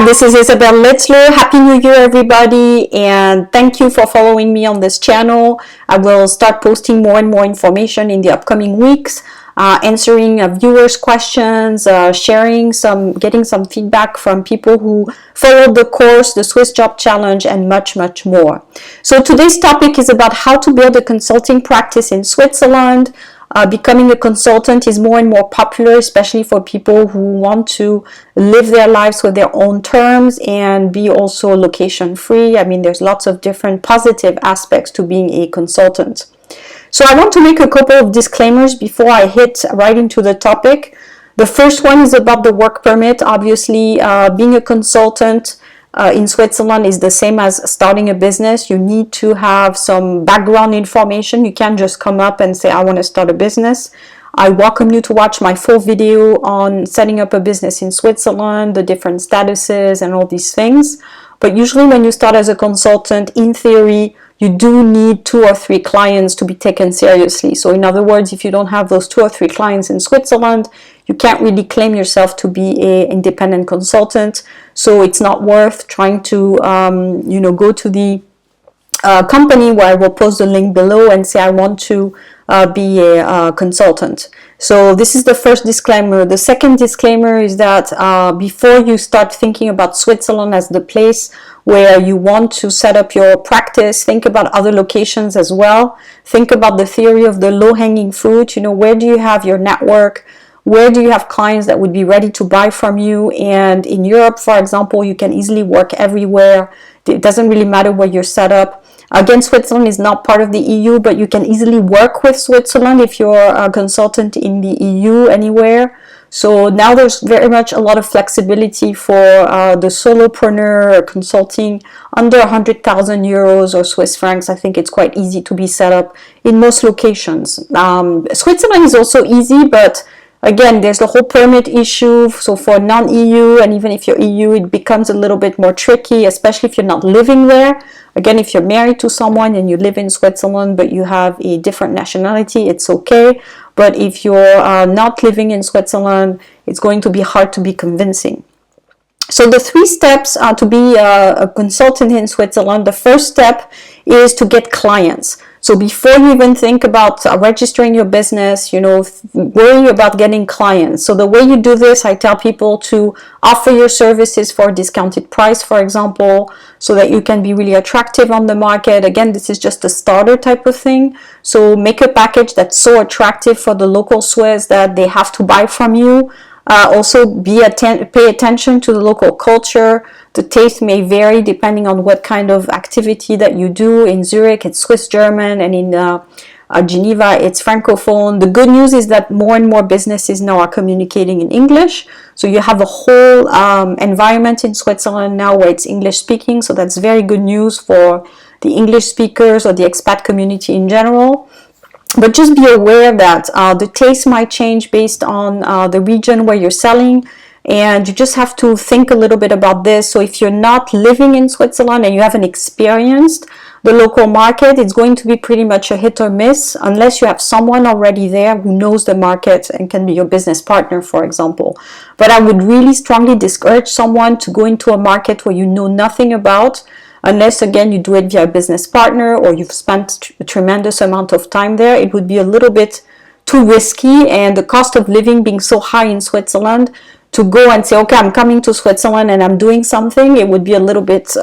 This is Isabel Litzler. Happy New Year, everybody, and thank you for following me on this channel. I will start posting more and more information in the upcoming weeks, answering viewers' questions, getting some feedback from people who followed the course, the Swiss Job Challenge, and much, much more. So today's topic is about how to build a consulting practice in Switzerland. Becoming a consultant is more and more popular, especially for people who want to live their lives with their own terms and be also location free. I mean, there's lots of different positive aspects to being a consultant. So I want to make a couple of disclaimers before I hit right into the topic. The first one is about the work permit. Obviously, being a consultant in Switzerland is the same as starting a business. You need to have some background information. You can't just come up and say, I want to start a business. I welcome you to watch my full video on setting up a business in Switzerland, the different statuses and all these things. But usually when you start as a consultant, in theory, you do need 2 or 3 clients to be taken seriously. So in other words, if you don't have those 2 or 3 clients in Switzerland, you can't really claim yourself to be an independent consultant. So it's not worth trying to, go to the company where I will post the link below and say I want to be a consultant. So this is the first disclaimer. The second disclaimer is that before you start thinking about Switzerland as the place where you want to set up your practice, think about other locations as well. Think about the theory of the low-hanging fruit. Where do you have your network? Where do you have clients that would be ready to buy from you? And in Europe, for example, you can easily work everywhere. It doesn't really matter where you're set up. Again, Switzerland is not part of the EU, but you can easily work with Switzerland if you're a consultant in the EU anywhere. So now there's very much a lot of flexibility for the solopreneur consulting under 100,000 euros or Swiss francs. I think it's quite easy to be set up in most locations. Switzerland is also easy, but again, there's the whole permit issue. So for non-EU, and even if you're EU, it becomes a little bit more tricky, especially if you're not living there. Again, if you're married to someone and you live in Switzerland, but you have a different nationality, it's okay. But if you're not living in Switzerland, it's going to be hard to be convincing. So the 3 steps to be a consultant in Switzerland, the first step is to get clients. So before you even think about registering your business, worry about getting clients. So the way you do this, I tell people to offer your services for a discounted price, for example, so that you can be really attractive on the market. Again, this is just a starter type of thing. So make a package that's so attractive for the local Swiss that they have to buy from you. Also pay attention to the local culture. The taste may vary depending on what kind of activity that you do. In Zurich, it's Swiss German, and in Geneva, it's Francophone. The good news is that more and more businesses now are communicating in English. So you have a whole environment in Switzerland now where it's English speaking. So that's very good news for the English speakers or the expat community in general. But just be aware that the taste might change based on the region where you're selling, and you just have to think a little bit about this. So if you're not living in Switzerland and you haven't experienced the local market, it's going to be pretty much a hit or miss unless you have someone already there who knows the market and can be your business partner, for example. But I would really strongly discourage someone to go into a market where you know nothing about, unless, again, you do it via a business partner or you've spent a tremendous amount of time there. It would be a little bit too risky, and the cost of living being so high in Switzerland, to go and say, okay, I'm coming to Switzerland and I'm doing something, it would be a little bit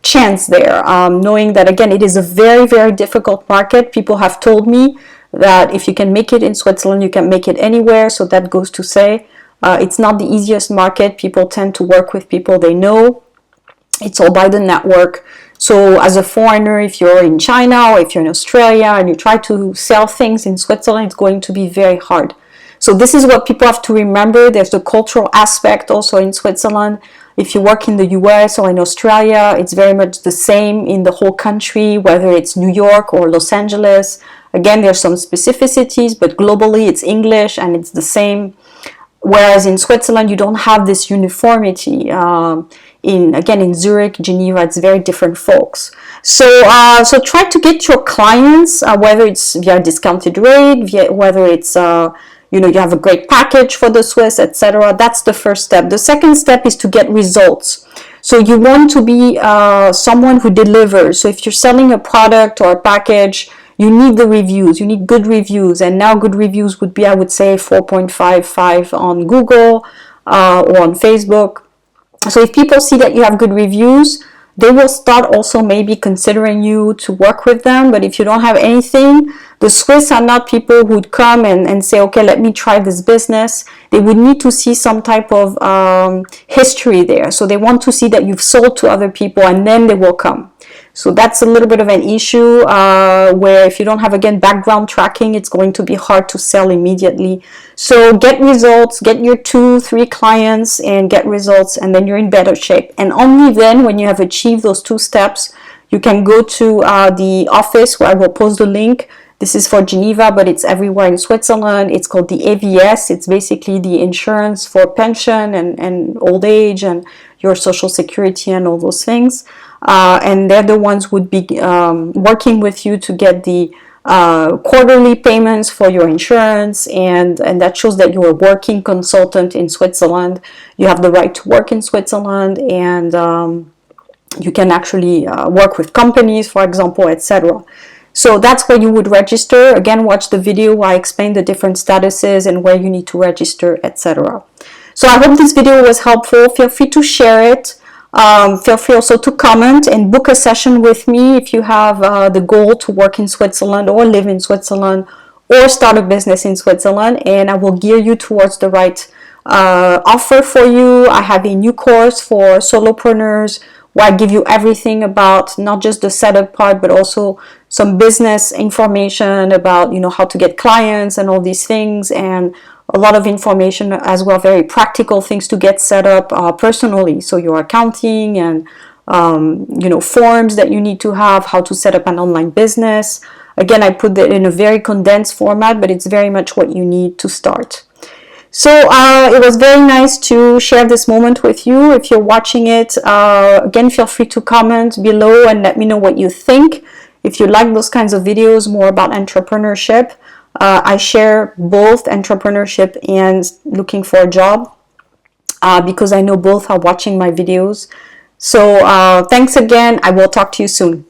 chance there, knowing that, again, it is a very, very difficult market. People have told me that if you can make it in Switzerland, you can make it anywhere. So that goes to say it's not the easiest market. People tend to work with people they know. It's all by the network. So as a foreigner, if you're in China or if you're in Australia and you try to sell things in Switzerland, it's going to be very hard. So this is what people have to remember. There's the cultural aspect also in Switzerland. If you work in the US or in Australia, it's very much the same in the whole country, whether it's New York or Los Angeles. Again, there's some specificities, but globally it's English and it's the same. Whereas in Switzerland, you don't have this uniformity. In Zurich, Geneva, it's very different folks. So try to get your clients, whether it's via discounted rate, whether it's you know, you have a great package for the Swiss, etc. That's the first step. The second step is to get results. So you want to be someone who delivers. So if you're selling a product or a package, you need the reviews, you need good reviews. And now good reviews would be, I would say, 4.55 on Google or on Facebook. So if people see that you have good reviews, they will start also maybe considering you to work with them. But if you don't have anything, the Swiss are not people who'd come and say, okay, let me try this business. They would need to see some type of history there. So they want to see that you've sold to other people, and then they will come. So that's a little bit of an issue where if you don't have, again, background tracking, it's going to be hard to sell immediately. So get results, get your 2-3 clients and get results, and then you're in better shape. And only then, when you have achieved those 2 steps, you can go to the office where I will post the link. This is for Geneva, but it's everywhere in Switzerland. It's called the AVS. It's basically the insurance for pension and old age and your social security and all those things. And they're the ones who would be working with you to get the quarterly payments for your insurance, and that shows that you're a working consultant in Switzerland. You have the right to work in Switzerland, and you can actually work with companies, for example, etc. So that's where you would register. Again, watch the video where I explain the different statuses and where you need to register, etc. So I hope this video was helpful. Feel free to share it. Feel free also to comment and book a session with me if you have the goal to work in Switzerland or live in Switzerland or start a business in Switzerland, and I will gear you towards the right offer for you. I have a new course for solopreneurs where I give you everything about not just the setup part, but also some business information about, you know, how to get clients and all these things, and a lot of information as well, very practical things to get set up personally. So your accounting and, you know, forms that you need to have, how to set up an online business. Again, I put that in a very condensed format, but it's very much what you need to start. So it was very nice to share this moment with you. If you're watching it, again, feel free to comment below and let me know what you think. If you like those kinds of videos, more about entrepreneurship, I share both entrepreneurship and looking for a job because I know both are watching my videos. So thanks again. I will talk to you soon.